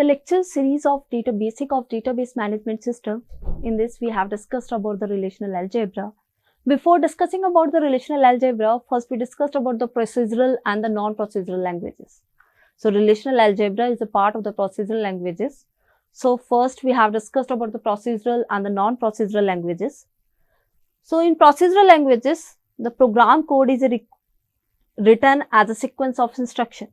the lecture series of basic of database management system, in this we have discussed about the relational algebra. Before discussing about the relational algebra, first we discussed about the procedural and the non-procedural languages. So relational algebra is a part of the procedural languages. So first we have discussed about the procedural and the non-procedural languages. So in procedural languages, the program code is written as a sequence of instruction.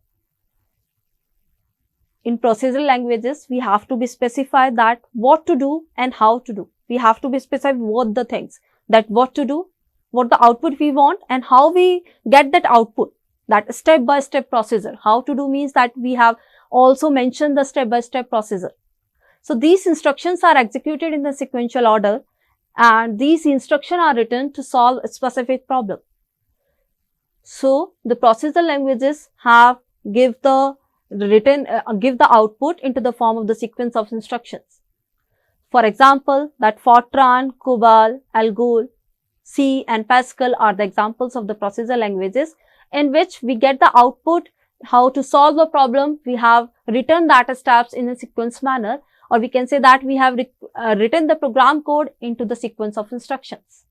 In procedural languages, we have to be specified that what to do and how to do. We have to be specified what the things, that what to do, what the output we want, and how we get that output, that step-by-step procedure. How to do means that we have also mentioned the step-by-step procedure. So these instructions are executed in the sequential order, and these instructions are written to solve a specific problem. So the procedural languages have give the output into the form of the sequence of instructions. For example, that Fortran, COBOL, Algol, C and Pascal are the examples of the procedural languages in which we get the output, how to solve a problem. We have written data steps in a sequence manner, or we can say that we have written the program code into the sequence of instructions.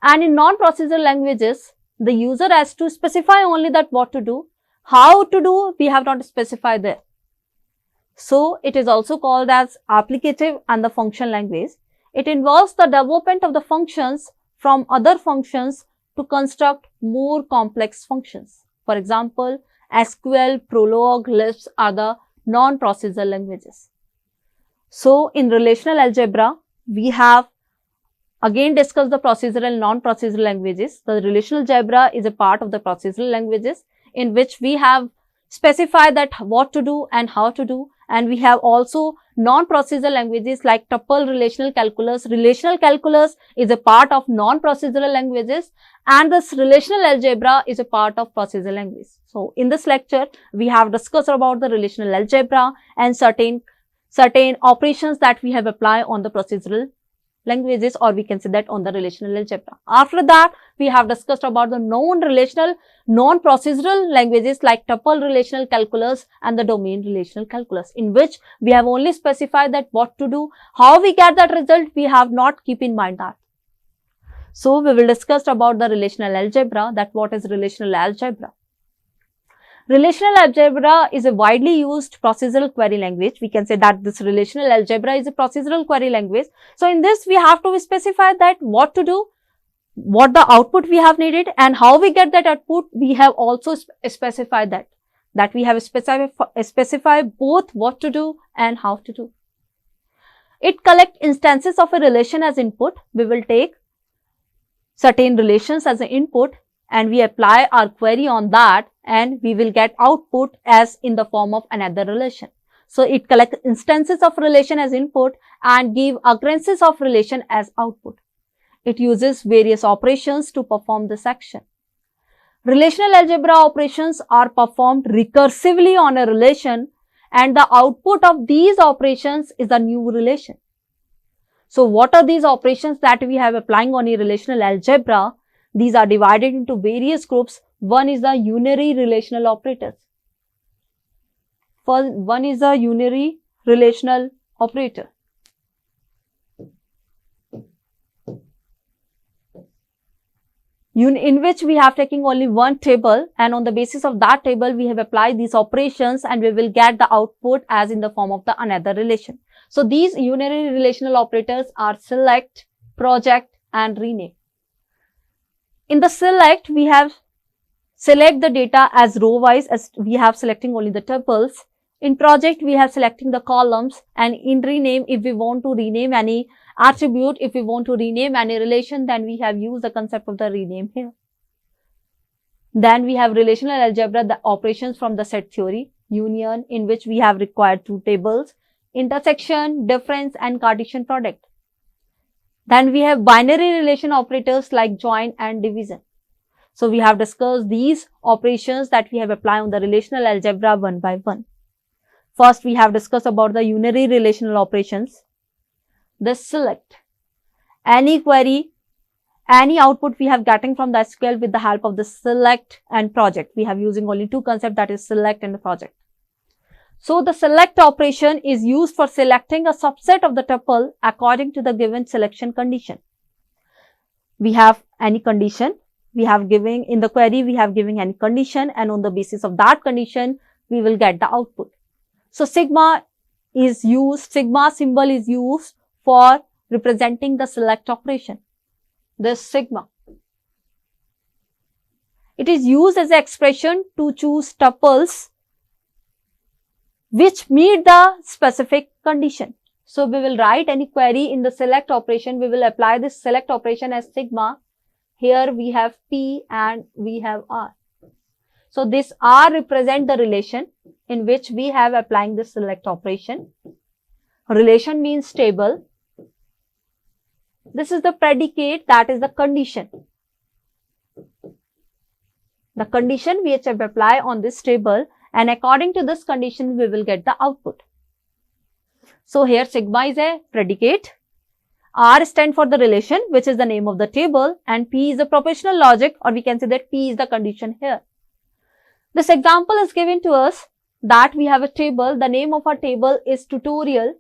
And in non-procedural languages, the user has to specify only that what to do. How to do, we have not specified there. So it is also called as applicative and the function language. It involves the development of the functions from other functions to construct more complex functions. For example, SQL, Prolog, Lisp are the non-procedural languages. So in relational algebra, we have again discussed the procedural and non-procedural languages. The relational algebra is a part of the procedural languages in which we have specified that what to do and how to do, and we have also non-procedural languages like tuple relational calculus. Relational calculus is a part of non-procedural languages, and this relational algebra is a part of procedural language. So in this lecture, we have discussed about the relational algebra and certain operations that we have applied on the procedural languages, or we can say that on the relational algebra. After that, we have discussed about the non-relational, non-procedural languages like tuple relational calculus and the domain relational calculus, in which we have only specified that what to do. How we get that result, we have not keep in mind that. So we will discuss about the relational algebra, that what is relational algebra. Relational algebra is a widely used procedural query language. We can say that this relational algebra is a procedural query language. So in this, we have to specify that what to do, what the output we have needed, and how we get that output. We have also specified that we have specified both what to do and how to do. It collects instances of a relation as input. We will take certain relations as an input and we apply our query on that, and we will get output as in the form of another relation. So it collects instances of relation as input and give occurrences of relation as output. It uses various operations to perform this action. Relational algebra operations are performed recursively on a relation, and the output of these operations is a new relation. So what are these operations that we have applying on a relational algebra? These are divided into various groups. One is the unary relational operators. First, one is the unary relational operator. In which we have taken only one table, and on the basis of that table we have applied these operations, and we will get the output as in the form of the another relation. So these unary relational operators are select, project and rename. In the select, we have select the data as row wise, as we have selecting only the tuples. In project, we have selecting the columns, and in rename, if we want to rename any attribute, if we want to rename any relation, then we have used the concept of the rename here. Then we have relational algebra, the operations from the set theory, union, in which we have required two tables, intersection, difference and Cartesian product. Then we have binary relation operators like join and division. So we have discussed these operations that we have applied on the relational algebra one by one. First, we have discussed about the unary relational operations. The select. Any query, any output we have getting from the SQL with the help of the select and project. We have using only two concepts, that is select and project. So the select operation is used for selecting a subset of the tuple according to the given selection condition. We have any condition, we have given in the query, we have given any condition, and on the basis of that condition, we will get the output. So sigma symbol is used for representing the select operation. This sigma. It is used as an expression to choose tuples which meet the specific condition. So we will write any query in the select operation. We will apply this select operation as sigma. Here we have P and we have R. So this R represent the relation in which we have applying this select operation. Relation means table. This is the predicate, that is the condition. The condition which I apply on this table, and according to this condition we will get the output. So here sigma is a predicate, R stands for the relation which is the name of the table, and P is the propositional logic, or we can say that P is the condition here. This example is given to us that we have a table, the name of our table is tutorial.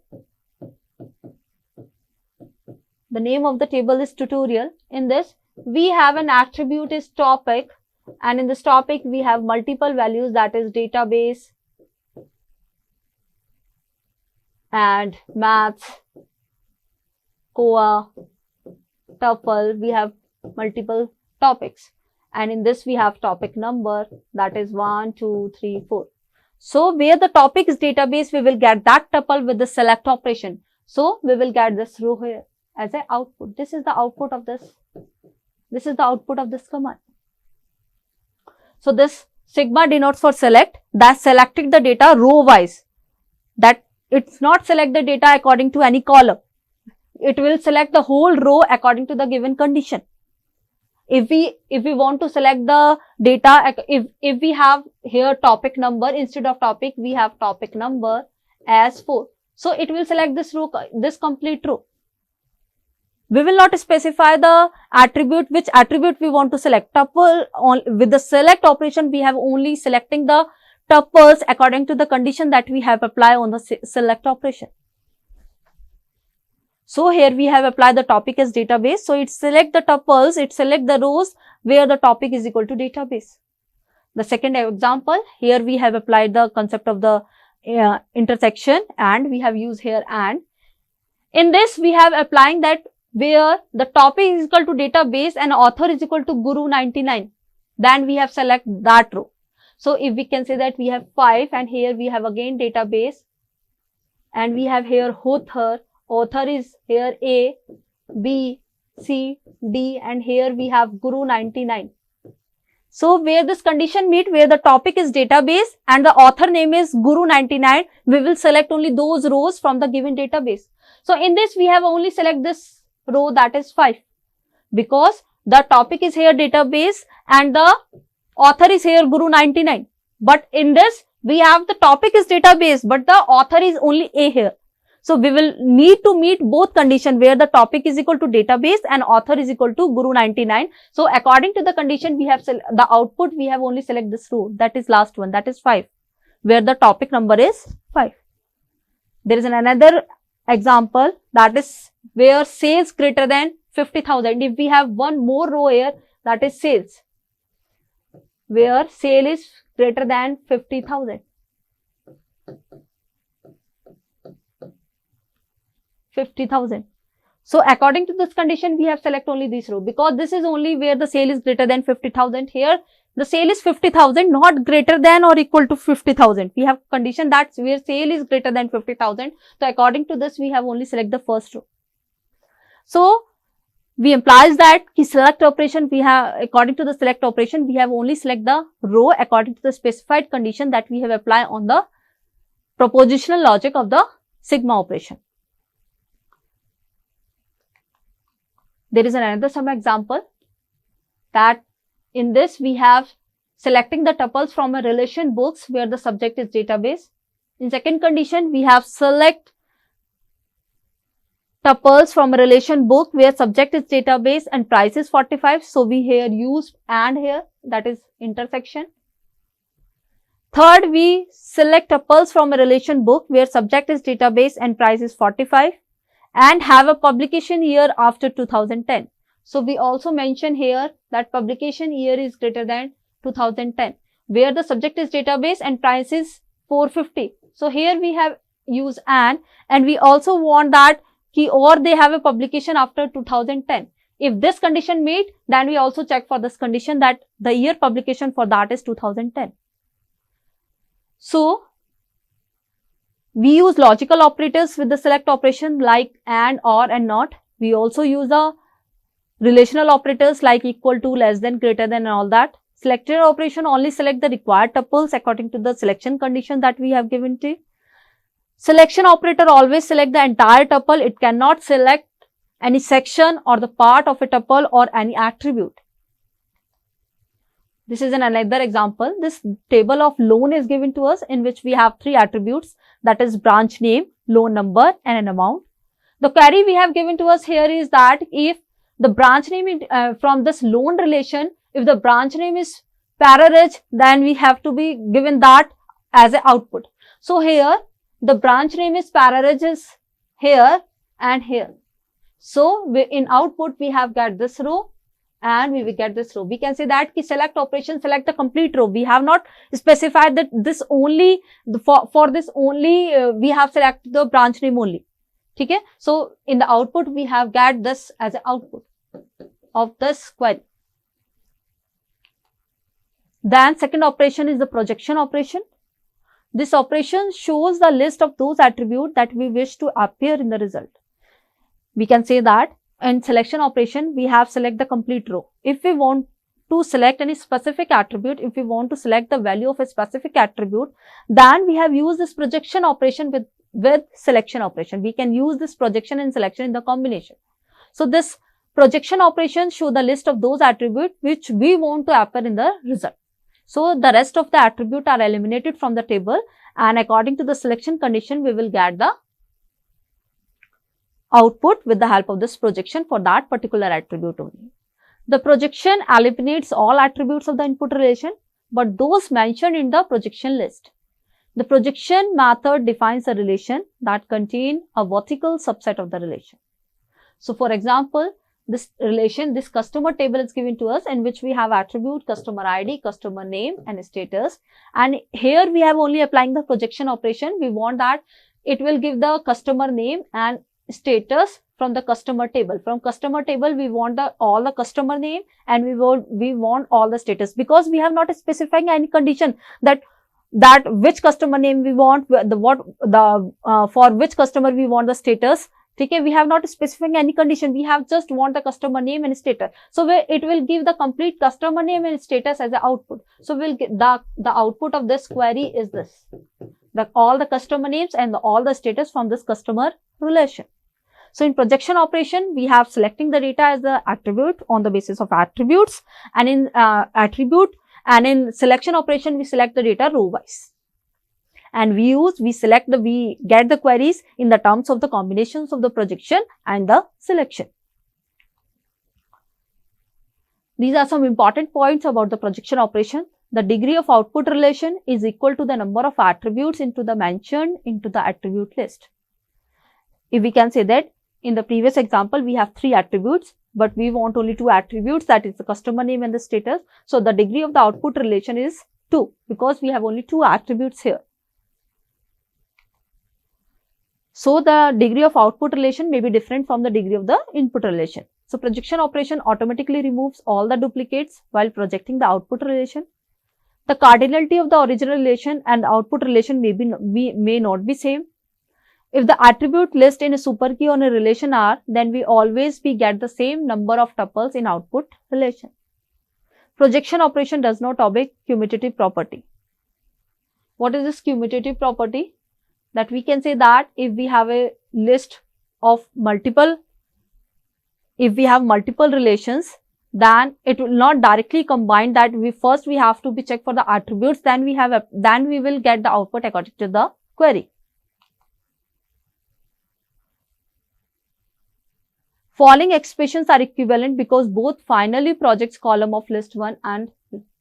The name of the table is tutorial. In this we have an attribute is topic, and in this topic we have multiple values, that is database and maths, COA, tuple. We have multiple topics, and in this we have topic number, that is 1, 2, 3, 4. So where the topic is database, we will get that tuple with the select operation. So we will get this row here as an output. This is the output of this. This is the output of this command. So this sigma denotes for select, that selected the data row wise, that it's not select the data according to any column. It will select the whole row according to the given condition. If we want to select the data, if we have here topic number, instead of topic we have topic number as 4. So it will select this row, this complete row. We will not specify the attribute, which attribute we want to select. Tuple, with the select operation we have only selecting the tuples according to the condition that we have applied on the select operation. So here we have applied the topic as database. So it select the tuples, it select the rows where the topic is equal to database. The second example, here we have applied the concept of the intersection, and we have used here and. In this we have applying that where the topic is equal to database and author is equal to Guru 99, then we have select that row. So if we can say that we have 5, and here we have again database, and we have here author is here A, B, C, D, and here we have Guru 99. So where this condition meet, where the topic is database and the author name is Guru 99, we will select only those rows from the given database. So in this we have only select this row, that is 5, because the topic is here database and the author is here Guru 99. But in this we have the topic is database but the author is only A here. So we will need to meet both condition where the topic is equal to database and author is equal to Guru 99. So according to the condition we have the output, we have only select this row, that is last one, that is 5, where the topic number is 5. There is another example, that is where sales greater than 50,000. If we have one more row here, that is sales, where sale is greater than 50,000. 50,000. So according to this condition we have select only this row, because this is only where the sale is greater than 50,000. Here the sale is 50,000, not greater than or equal to 50,000. We have condition that's where sale is greater than 50,000. So according to this we have only select the first row. So we implies that the select operation we have, according to the select operation we have only select the row according to the specified condition that we have applied on the propositional logic of the sigma operation. There is another some example, that in this we have selecting the tuples from a relation books where the subject is database. In second condition we have select tuples from a relation book where subject is database and price is 45. So we here use and here, that is intersection. Third, we select tuples from a relation book where subject is database and price is 45 and have a publication year after 2010. So, we also mention here that publication year is greater than 2010, where the subject is database and price is 450. So, here we have used and we also want that or they have a publication after 2010. If this condition meet, then we also check for this condition that the year publication for that is 2010. So, we use logical operators with the select operation like and, or, and not. We also use the relational operators like equal to, less than, greater than and all that. Selector operation only select the required tuples according to the selection condition that we have given to you. Selection operator always select the entire tuple. It cannot select any section or the part of a tuple or any attribute. This is another example. This table of loan is given to us in which we have three attributes, that is branch name, loan number and an amount. The query we have given to us here is that if the branch name from this loan relation, if the branch name is pararage, then we have to be given that as an output. So, here the branch name is pararage is here and here. So, in output we have got this row and we will get this row. We can say that ki select operation select the complete row. We have not specified that this only for this only we have selected the branch name only. Okay? So, in the output we have got this as an output of this query. Then second operation is the projection operation. This operation shows the list of those attributes that we wish to appear in the result. We can say that in selection operation, we have select the complete row. If we want to select any specific attribute, if we want to select the value of a specific attribute, then we have used this projection operation with selection operation. We can use this projection and selection in the combination. So, this projection operation show the list of those attributes which we want to appear in the result. So, the rest of the attributes are eliminated from the table and according to the selection condition, we will get the output with the help of this projection for that particular attribute only. The projection eliminates all attributes of the input relation, but those mentioned in the projection list. The projection method defines a relation that contain a vertical subset of the relation. So, for example, this relation, this customer table is given to us in which we have attribute, customer ID, customer name and status. And here we have only applying the projection operation. We want that it will give the customer name and status from the customer table. From customer table, we want all the customer name and we want all the status, because we have not specified any condition that which customer name we want, for which customer we want the status. Okay, we have not specified any condition. We have just want the customer name and status. So, it will give the complete customer name and status as an output. So, we'll get the output of this query is this, all the customer names and all the status from this customer relation. So, in projection operation, we have selecting the data as the attribute on the basis of attributes, and in selection operation, we select the data row wise. And we get the queries in the terms of the combinations of the projection and the selection. These are some important points about the projection operation. The degree of output relation is equal to the number of attributes mentioned into the attribute list. If we can say that in the previous example, we have 3 attributes, but we want only 2 attributes, that is the customer name and the status. So, the degree of the output relation is 2 because we have only 2 attributes here. So, the degree of output relation may be different from the degree of the input relation. So, projection operation automatically removes all the duplicates while projecting the output relation. The cardinality of the original relation and the output relation may not be same. If the attribute list in a super key on a relation are, then we always get the same number of tuples in output relation. Projection operation does not obey commutative property. What is this commutative property? That we can say that if we have a list of multiple relations, then it will not directly combine that. First we have to be check for the attributes, then we will get the output according to the query. Following expressions are equivalent because both finally projects column of list 1 and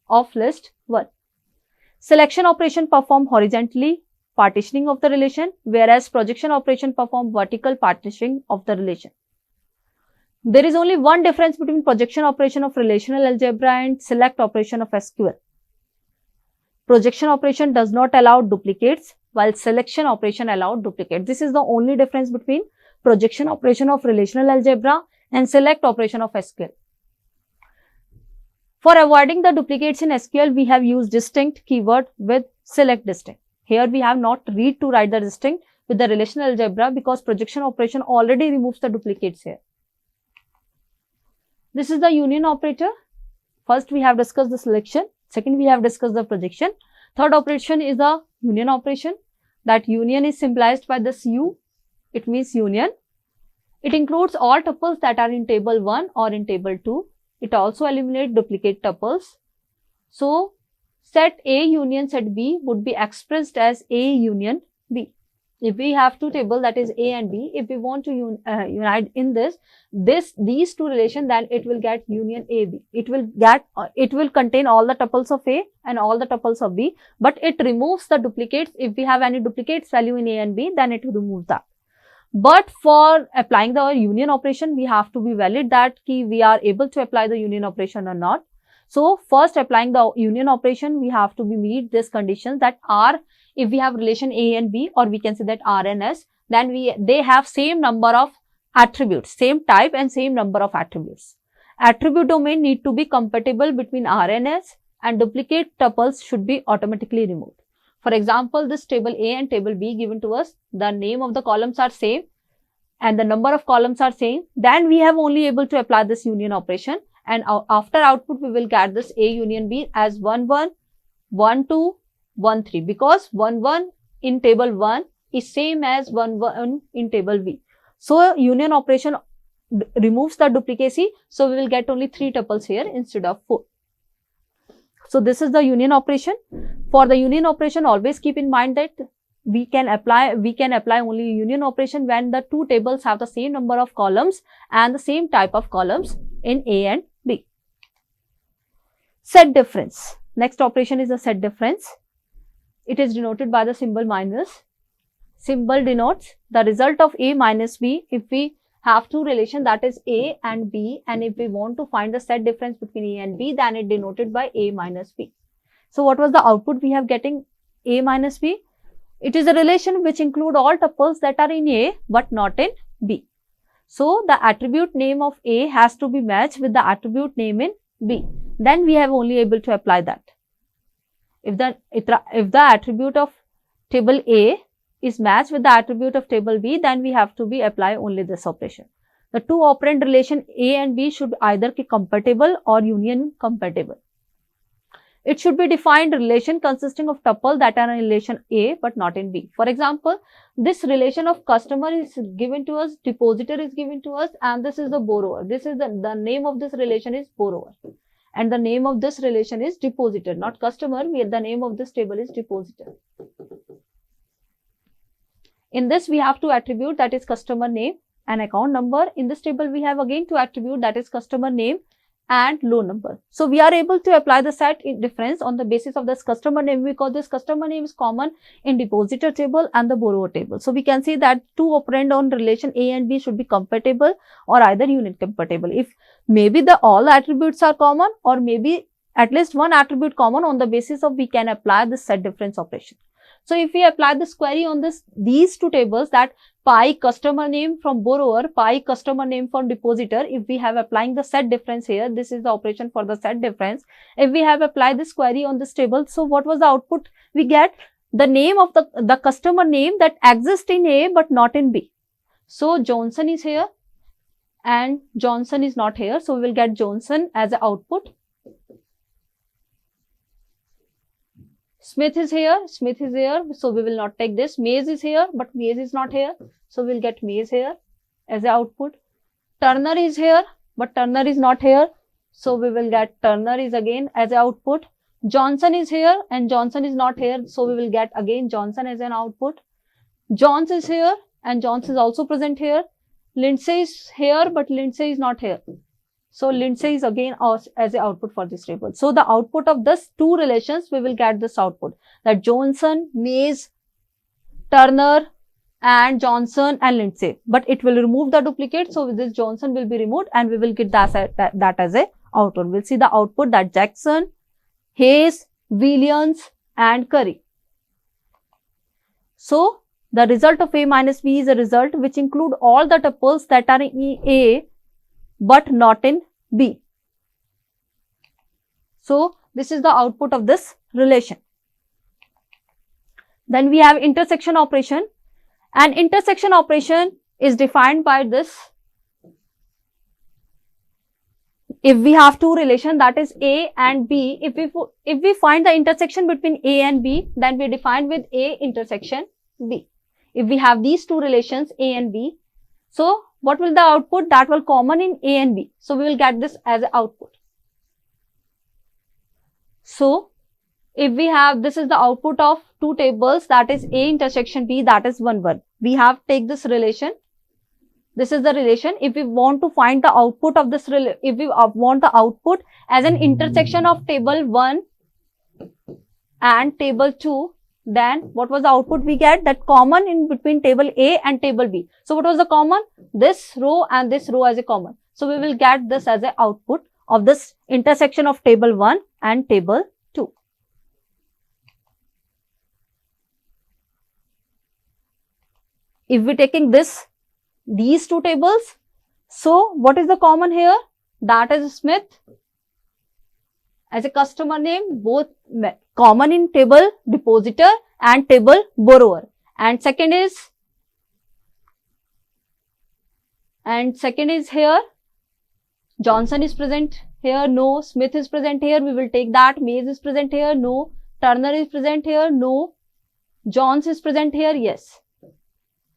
of list 1. Selection operation perform horizontally partitioning of the relation, whereas projection operation perform vertical partitioning of the relation. There is only one difference between projection operation of relational algebra and select operation of SQL. Projection operation does not allow duplicates, while selection operation allowed duplicates. This is the only difference between projection operation of relational algebra and select operation of SQL. For avoiding the duplicates in SQL, we have used distinct keyword with select distinct. Here we have not read to write the distinct with the relational algebra because projection operation already removes the duplicates here. This is the union operator. First we have discussed the selection. Second we have discussed the projection. Third operation is the union operation. That union is symbolized by this U. It means union. It includes all tuples that are in table 1 or in table 2. It also eliminates duplicate tuples. So, set A union set B would be expressed as A union B. If we have two tables, that is A and B, if we want to unite in these two relations, then it will get union AB. It will contain all the tuples of A and all the tuples of B, but it removes the duplicates. If we have any duplicates value in A and B, then it will remove that. But for applying the union operation, we have to be valid that we are able to apply the union operation or not. So, first applying the union operation, we have to meet this conditions that R, if we have relation A and B, or we can say that R and S, then they have same number of attributes, same type and same number of attributes. Attribute domain need to be compatible between R and S, and duplicate tuples should be automatically removed. For example, this table A and table B given to us, the name of the columns are same and the number of columns are same, then we have only able to apply this union operation, and after output we will get this A union B as 1 1, 1 2, 1 3, because 1 1 in table 1 is same as 1 1 in table B. So, union operation removes the duplicacy, so we will get only 3 tuples here instead of 4. So, this is the union operation. For the union operation, always keep in mind that we can apply only union operation when the two tables have the same number of columns and the same type of columns in A and B. Set difference. Next operation is the set difference. It is denoted by the symbol minus. Symbol denotes the result of A minus B if we have two relations, that is A and B, and if we want to find the set difference between A and B, then it denoted by A minus B. So, what was the output we have getting A minus B? It is a relation which include all tuples that are in A but not in B. So, the attribute name of A has to be matched with the attribute name in B. Then we have only able to apply that. If the attribute of table A is matched with the attribute of table B, then we have to apply only this operation. The two operand relation A and B should either be compatible or union compatible. It should be defined relation consisting of tuple that are in relation A but not in B. For example, this relation of customer is given to us, depositor is given to us, and this is the borrower. This is the name of this relation is borrower, and the name of this relation is depositor, not customer. The name of this table is depositor. In this we have two attribute, that is customer name and account number. In this table we have again two attribute, that is customer name and loan number. So, we are able to apply the set difference on the basis of this customer name, because this customer name is common in depositor table and the borrower table. So, we can see that two operand on relation A and B should be compatible or either union compatible. If maybe all attributes are common, or maybe at least one attribute common, on the basis of we can apply the set difference operation. So, if we apply this query on these two tables, that pi customer name from borrower, pi customer name from depositor, if we have applying the set difference here, this is the operation for the set difference. If we have applied this query on this table, so what was the output? We get the name of the customer name that exists in A but not in B. So, Johnson is here and Johnson is not here. So, we will get Johnson as an output. Smith is here, so we will not take this. Mays is here, but Mays is not here, so we will get Mays here as the output. Turner is here, but Turner is not here, so we will get Turner is again as the output. Johnson is here and Johnson is not here, so we will get again Johnson as an output. Johns is here and Johns is also present here. Lindsay is here, but Lindsay is not here. So Lindsay is again as a output for this table. So the output of this two relations, we will get this output, that Johnson, Mays, Turner and Johnson and Lindsay. But it will remove the duplicate. So this Johnson will be removed and we will get that as a output. We'll see the output, that Jackson, Hayes, Williams and Curry. So the result of A minus B is a result which include all the tuples that are in A but not in B. So this is the output of this relation. Then we have intersection operation. An intersection operation is defined by this. If we have two relations, that is A and B, if we find the intersection between A and B, then we define with A intersection B. If we have these two relations A and B, so what will the output? That will common in A and B. So we will get this as an output. So if we have, this is the output of two tables, that is A intersection B, that is 1, 1. We have take this relation. This is the relation. If we want to find the output of this, if we want the output as an intersection of table 1 and table 2, then what was the output we get? That common in between table A and table B. So what was the common? This row and this row as a common. So we will get this as an output of this intersection of table 1 and table 2. If we taking these two tables, so what is the common here? That is Smith as a customer name, both common in table depositor and table borrower. And second is here, Johnson is present here, no. Smith is present here, we will take that. Mays is present here, no. Turner is present here, no. Johns is present here, yes.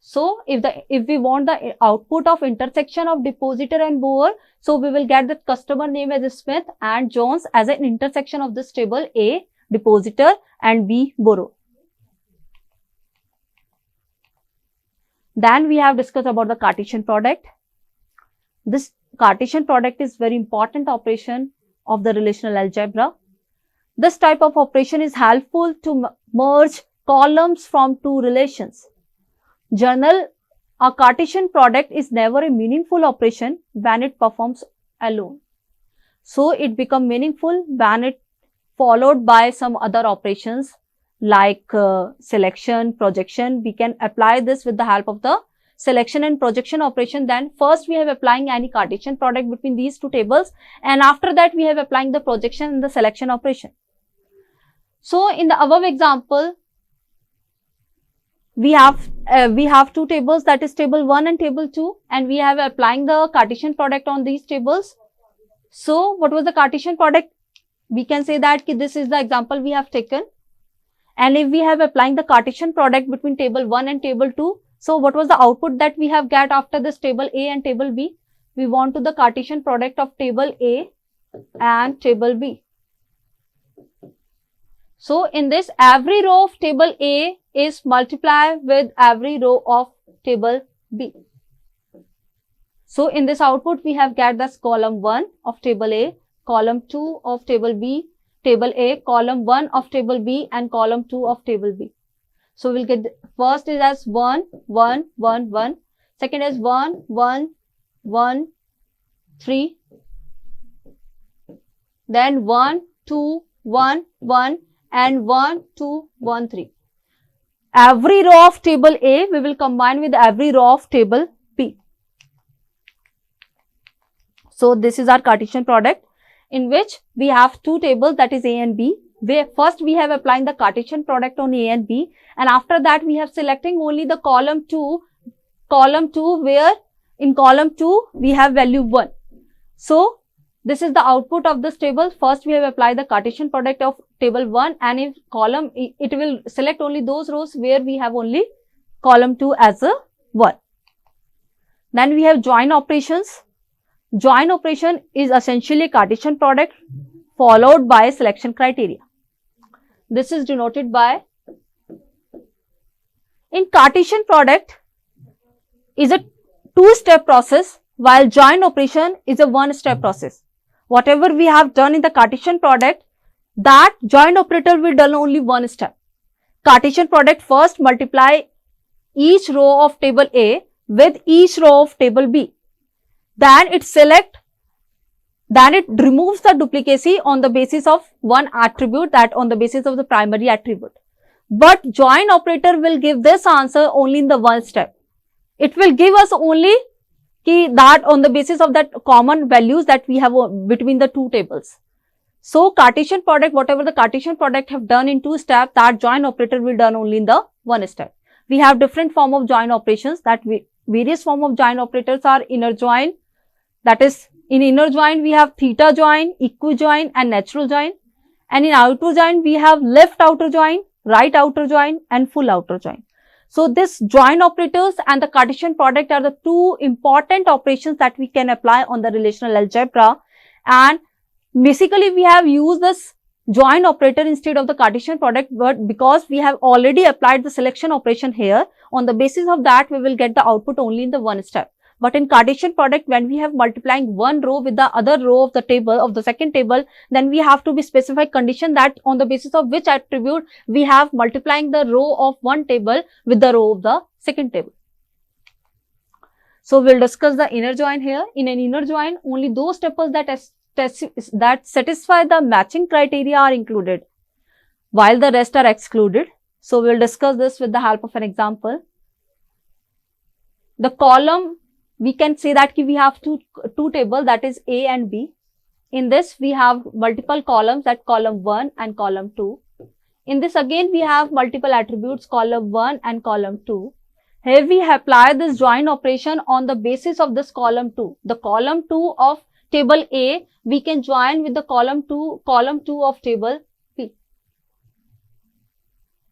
So if we want the output of intersection of depositor and borrower, so we will get the customer name as Smith and Jones as an intersection of this table A depositor and B borrower. Then we have discussed about the Cartesian product. This Cartesian product is very important operation of the relational algebra. This type of operation is helpful to merge columns from two relations. Journal, a Cartesian product is never a meaningful operation when it performs alone. So it becomes meaningful when it followed by some other operations like selection, projection. We can apply this with the help of the selection and projection operation. Then first we have applying any Cartesian product between these two tables, and after that we have applying the projection and the selection operation. So in the above example, we have two tables, that is table 1 and table 2, and we have applying the Cartesian product on these tables. So what was the Cartesian product? We can say that this is the example we have taken. And if we have applying the Cartesian product between table 1 and table 2, so what was the output that we have get after this table A and table B? We want to the Cartesian product of table A and table B. So in this, every row of table A is multiplied with every row of table B. So in this output, we have get this column 1 of table A, column 2 of table B, table A, column 1 of table B and column 2 of table B. So we'll get, first is as 1, 1, 1, 1, second is 1, 1, 1, 3, then 1, 2, 1, 1 and 1, 2, 1, 3. Every row of table A we will combine with every row of table B. So this is our Cartesian product in which we have two tables, that is A and B. Where first we have applying the Cartesian product on A and B, and after that we have selecting only the column 2 where in column 2 we have value 1. So this is the output of this table. First we have applied the Cartesian product of table 1, and in column it will select only those rows where we have only column 2 as a 1. Then we have join operations. Join operation is essentially Cartesian product followed by selection criteria. This is denoted by, in Cartesian product is a two-step process while join operation is a one-step process. Whatever we have done in the Cartesian product, that join operator will done only one step. Cartesian product first multiply each row of table A with each row of table B. Then it removes the duplicacy on the basis of one attribute, that on the basis of the primary attribute. But join operator will give this answer only in the one step. It will give us only that on the basis of that common values that we have between the two tables. So Cartesian product, whatever the Cartesian product have done in two steps, that join operator will done only in the one step. We have different form of join operations, various form of join operators are inner join. That is, in inner join we have theta join, equijoin and natural join. And in outer join we have left outer join, right outer join and full outer join. So this join operators and the Cartesian product are the two important operations that we can apply on the relational algebra. And basically we have used this join operator instead of the Cartesian product, but because we have already applied the selection operation here, on the basis of that we will get the output only in the one step. But in Cartesian product, when we have multiplying one row with the other row of the table, of the second table, then we have to be specified condition that on the basis of which attribute we have multiplying the row of one table with the row of the second table. So we'll discuss the inner join here. In an inner join, only those tuples that satisfy the matching criteria are included, while the rest are excluded. So we'll discuss this with the help of an example. The column, we can say that we have two tables, that is A and B. In this we have multiple columns, that column 1 and column 2. In this again we have multiple attributes, column 1 and column 2. Here we apply this join operation on the basis of this column 2. The column 2 of table A we can join with the column 2 of table B.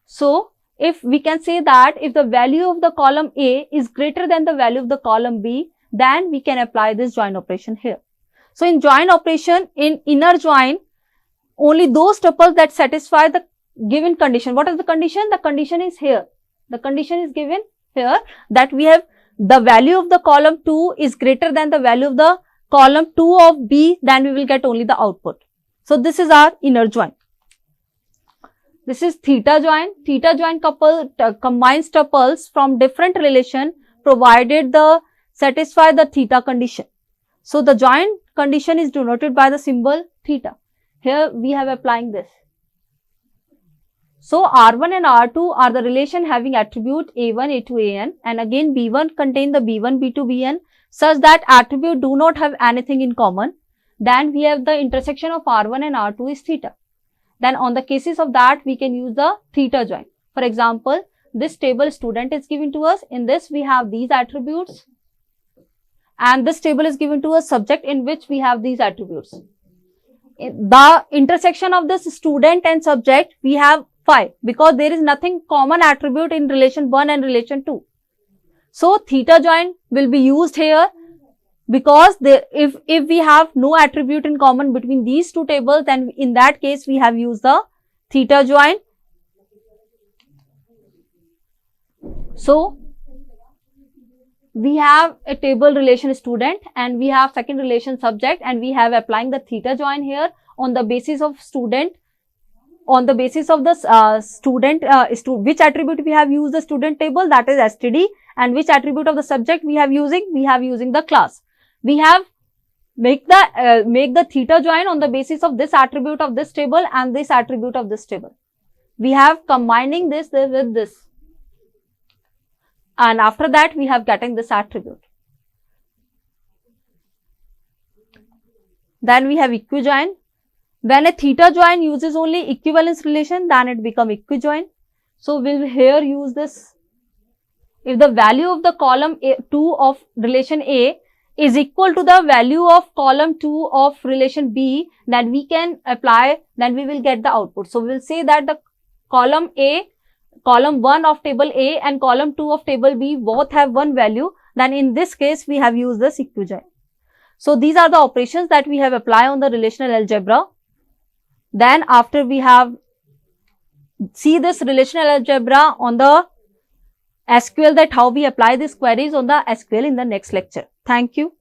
So if we can say that if the value of the column A is greater than the value of the column B, then we can apply this join operation here. So in join operation, in inner join, only those tuples that satisfy the given condition. What is the condition? The condition is here. The condition is given here that we have the value of the column 2 is greater than the value of the column 2 of B, then we will get only the output. So this is our inner join. This is theta join. Theta join combines tuples from different relation provided the satisfy the theta condition. So the join condition is denoted by the symbol theta. Here we have applying this. So R1 and R2 are the relation having attribute A1, A2, AN, and again B1 contain the B1, B2, Bn such that attribute do not have anything in common. Then we have the intersection of R1 and R2 is theta. Then on the cases of that we can use the theta join. For example, this table student is given to us. In this we have these attributes, and this table is given to us subject in which we have these attributes. The intersection of this student and subject we have 5 because there is nothing common attribute in relation 1 and relation 2. So theta join will be used here because if we have no attribute in common between these two tables, then in that case we have used the theta join. So we have a table relation student and we have second relation subject, and we have applying the theta join here on the basis of student, on the basis of the student, which attribute we have used the student table, that is STD, and which attribute of the subject we have using the class. We have make the theta join on the basis of this attribute of this table and this attribute of this table. We have combining this with this, and after that we have getting this attribute. Then we have equijoin. When a theta join uses only equivalence relation, then it become equijoin. So we'll here use this. If the value of the column 2 of relation A is equal to the value of column 2 of relation B, then we can apply, then we will get the output. So we'll say that the column 1 of table A and column 2 of table B both have one value, then in this case we have used this equijoin. So these are the operations that we have applied on the relational algebra. Then after we have see this relational algebra on the SQL, that how we apply these queries on the SQL in the next lecture. Thank you.